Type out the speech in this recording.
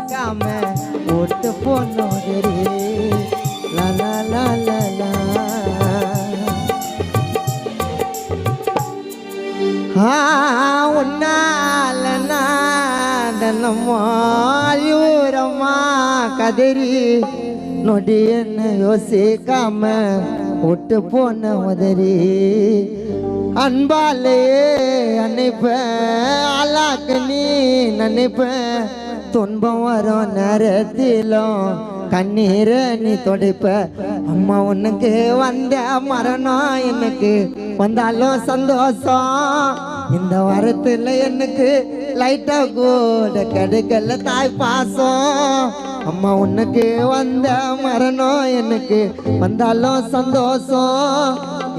யோசிக்காம ஓட்டு போனோதரி லா லா லா லா உன்னால நாடனமாயூரமா கதறி நொடி என்ன யோசிக்காம விட்டு போன உதறி அன்பாலே அன்னைப்ப ஆளாக்கு நீ நினைப்ப துன்பம் வரும் நேரத்திலும் கண்ணீரை நீ தொடைப்ப அம்மா உனக்கு வந்த மரணம் எனக்கு வந்தாலும் சந்தோஷம் இந்த வாரத்தில் எனக்கு லைட்டா கூட கிடைக்கல தாய் பாசம் அம்மா உனக்கு வந்த மரணம் எனக்கு வந்தாலும் சந்தோஷம்